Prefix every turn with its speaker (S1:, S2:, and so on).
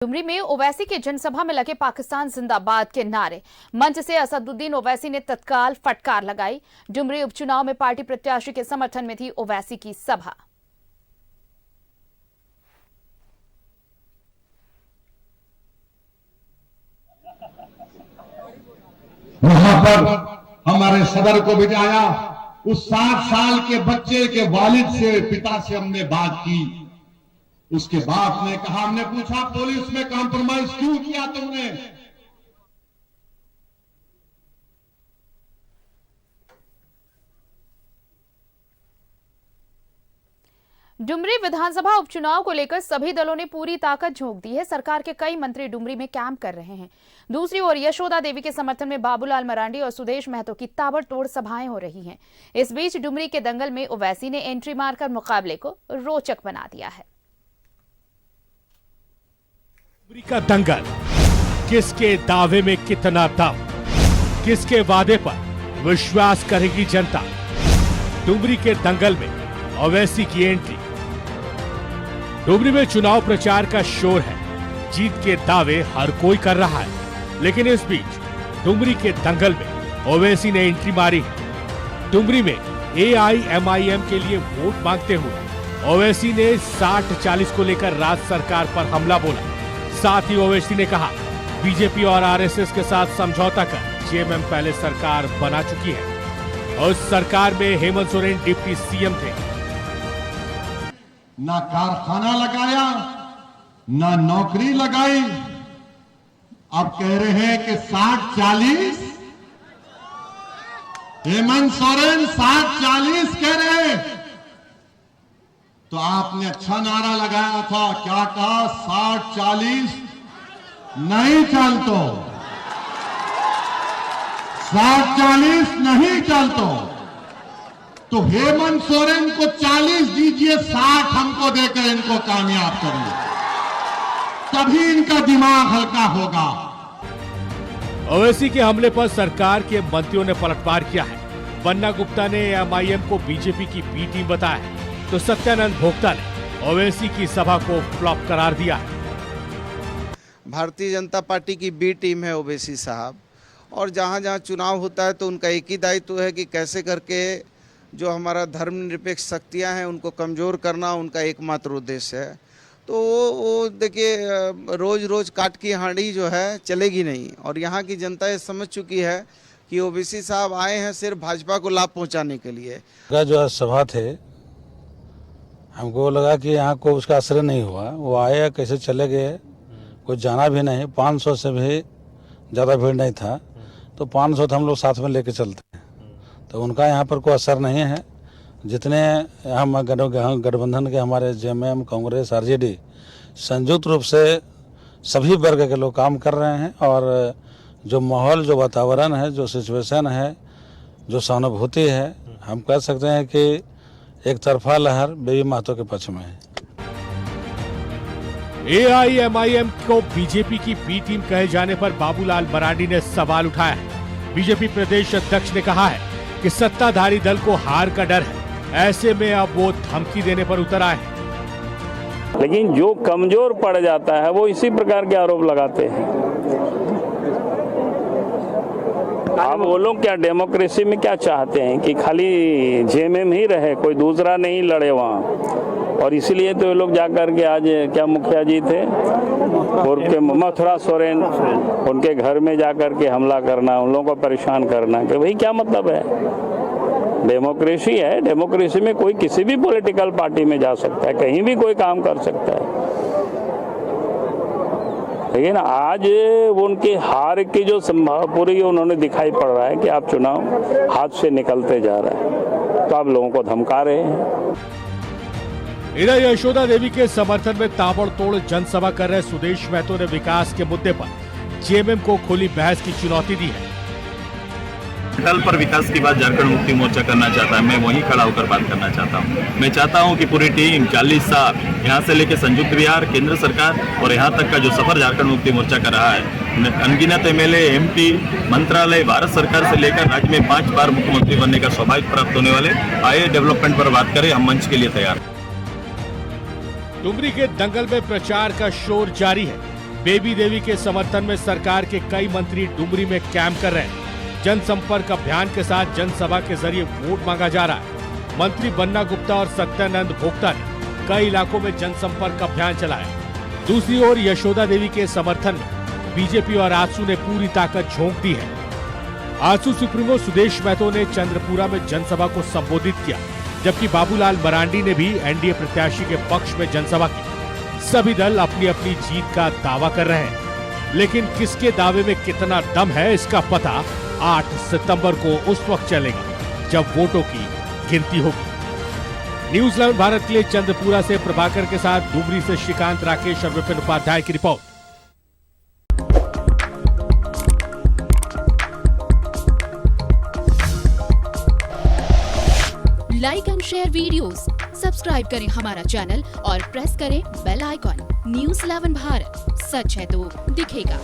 S1: डुमरी में ओवैसी के जनसभा में लगे पाकिस्तान जिंदाबाद के नारे। मंच से असदुद्दीन ओवैसी ने तत्काल फटकार लगाई। डुमरी उपचुनाव में पार्टी प्रत्याशी के समर्थन में थी ओवैसी की सभा।
S2: वहां पर हमारे सदर को बिठाया। उस 7 साल के बच्चे के वालिद से, पिता से हमने बात की। उसके बाप ने कहा, हमने पूछा पुलिस में कॉम्प्रोमाइज क्यों किया तुमने?
S1: डुमरी विधानसभा उपचुनाव को लेकर सभी दलों ने पूरी ताकत झोंक दी है। सरकार के कई मंत्री डुमरी में कैंप कर रहे हैं। दूसरी ओर यशोदा देवी के समर्थन में बाबूलाल मरांडी और सुदेश महतो की ताबड़तोड़ सभाएं हो रही हैं। इस बीच डुमरी के दंगल में ओवैसी ने एंट्री मारकर मुकाबले को रोचक बना दिया है।
S3: डुमरी का दंगल, किसके दावे में कितना दम, किसके वादे पर विश्वास करेगी जनता। डुमरी के दंगल में ओवैसी की एंट्री। डुमरी में चुनाव प्रचार का शोर है। जीत के दावे हर कोई कर रहा है, लेकिन इस बीच डुमरी के दंगल में ओवैसी ने एंट्री मारी है। डुमरी में AIMIM के लिए वोट मांगते हुए ओवैसी ने 60-40 को लेकर राज्य सरकार पर हमला बोला। साथ ही ओवैसी ने कहा, बीजेपी और RSS के साथ समझौता कर JMM पहले सरकार बना चुकी है और उस सरकार में हेमंत सोरेन डिप्टी CM थे।
S2: ना कारखाना लगाया, ना नौकरी लगाई। अब कह रहे हैं कि 60-40, हेमंत सोरेन 60-40 कह रहे हैं। तो आपने अच्छा नारा लगाया था, क्या कहा? 60-40 नहीं चलतो, 60-40 नहीं चलतो। तो हेमंत सोरेन को 40 दीजिए, 60 हमको देकर इनको कामयाब करिए, तभी इनका दिमाग हल्का होगा।
S3: ओवैसी के हमले पर सरकार के मंत्रियों ने पलटवार किया है। बन्ना गुप्ता ने MIM को बीजेपी की बी टीम बताया, तो सत्यानंद भोक्ता ने ओवैसी की सभा को फ्लॉप करार दिया है।
S4: भारतीय जनता पार्टी की बी टीम है ओवैसी साहब, और जहां जहां चुनाव होता है तो उनका एक ही दायित्व है कि कैसे करके जो हमारा धर्मनिरपेक्ष शक्तियां हैं उनको कमज़ोर करना उनका एकमात्र उद्देश्य है। तो वो देखिए, रोज़ रोज़ काट की हांडी जो है चलेगी नहीं, और यहाँ की जनता ये समझ चुकी है कि ओवैसी साहब आए हैं सिर्फ भाजपा को लाभ पहुँचाने के लिए।
S5: जो सभा थे, हमको लगा कि यहाँ को उसका असर नहीं हुआ। वो आए, कैसे चले गए, कुछ जाना भी नहीं। 500 से भी ज़्यादा भीड़ नहीं था, तो 500 तो हम लोग साथ में लेके चलते हैं। तो उनका यहाँ पर कोई असर नहीं है। जितने हम गठबंधन के हमारे JMM, कांग्रेस, RJD संयुक्त रूप से सभी वर्ग के लोग काम कर रहे हैं, और जो माहौल, जो वातावरण है, जो सिचुएशन है, जो सहानुभूति है, हम कह सकते हैं कि एक तरफा लहर बेबी महतो के पक्ष में है।
S3: AIMIM को बीजेपी की बी टीम कहे जाने पर बाबूलाल मरांडी ने सवाल उठाया है। बीजेपी प्रदेश अध्यक्ष ने कहा है कि सत्ताधारी दल को हार का डर है, ऐसे में अब वो धमकी देने पर उतर आए हैं।
S6: लेकिन जो कमजोर पड़ जाता है वो इसी प्रकार के आरोप लगाते हैं। अब वो लोग क्या डेमोक्रेसी में क्या चाहते हैं कि खाली JMM ही रहे, कोई दूसरा नहीं लड़े वहाँ, और इसीलिए तो ये लोग जाकर के आज क्या मुखिया जी थे और के मथुरा सोरेन, उनके घर में जाकर के हमला करना, उन लोगों को परेशान करना, कि भाई क्या मतलब है? डेमोक्रेसी है, डेमोक्रेसी में कोई किसी भी पॉलिटिकल पार्टी में जा सकता है, कहीं भी कोई काम कर सकता है। लेकिन आज उनकी हार की जो पूरी उन्होंने दिखाई पड़ रहा है कि आप चुनाव हाथ से निकलते जा रहा है, तो आप लोगों को धमका रहे हैं।
S3: इधर यशोदा देवी के समर्थन में ताबड़तोड़ जनसभा कर रहे सुदेश महतो ने विकास के मुद्दे पर JMM को खुली बहस की चुनौती दी है।
S7: अटल पर विकास की बात झारखंड मुक्ति मोर्चा करना चाहता है, मैं वहीं खड़ा होकर बात करना चाहता हूँ। मैं चाहता हूँ कि पूरी टीम 40 साल यहाँ से लेकर संयुक्त बिहार, केंद्र सरकार और यहाँ तक का जो सफर झारखंड मुक्ति मोर्चा कर रहा है, अनगिनत MLA, MP, मंत्रालय, भारत सरकार से लेकर राज्य में 5 बार मुख्यमंत्री बनने का सौभाग्य प्राप्त होने वाले आए डेवलपमेंट पर बात करें, हम मंच के लिए तैयार।
S3: डुमरी के दंगल में प्रचार का शोर जारी है। बेबी देवी के समर्थन में सरकार के कई मंत्री डुमरी में कैंप कर रहे हैं। जनसंपर्क अभियान के साथ जनसभा के जरिए वोट मांगा जा रहा है। मंत्री बन्ना गुप्ता और सत्यानंद भोक्ता ने कई इलाकों में जनसंपर्क अभियान चलाया। दूसरी ओर यशोदा देवी के समर्थन में बीजेपी और आजसू ने पूरी ताकत झोंक दी है। आजसू सुप्रीमो सुदेश महतो ने चंद्रपुरा में जनसभा को संबोधित किया, जबकि बाबूलाल मरांडी ने भी एनडीए प्रत्याशी के पक्ष में जनसभा की। सभी दल अपनी अपनी जीत का दावा कर रहे हैं, लेकिन किसके दावे में कितना दम है इसका पता 8 सितंबर को उस वक्त चलेगा जब वोटों की गिनती होगी। न्यूज़ 11 भारत के लिए चंद्रपुरा से प्रभाकर के साथ डुमरी से श्रीकांत, राकेश और विपिन उपाध्याय की report.
S8: Like and share videos, subscribe करें हमारा चैनल और प्रेस करें बेल आइकॉन। न्यूज़ 11 भारत, सच है तो दिखेगा।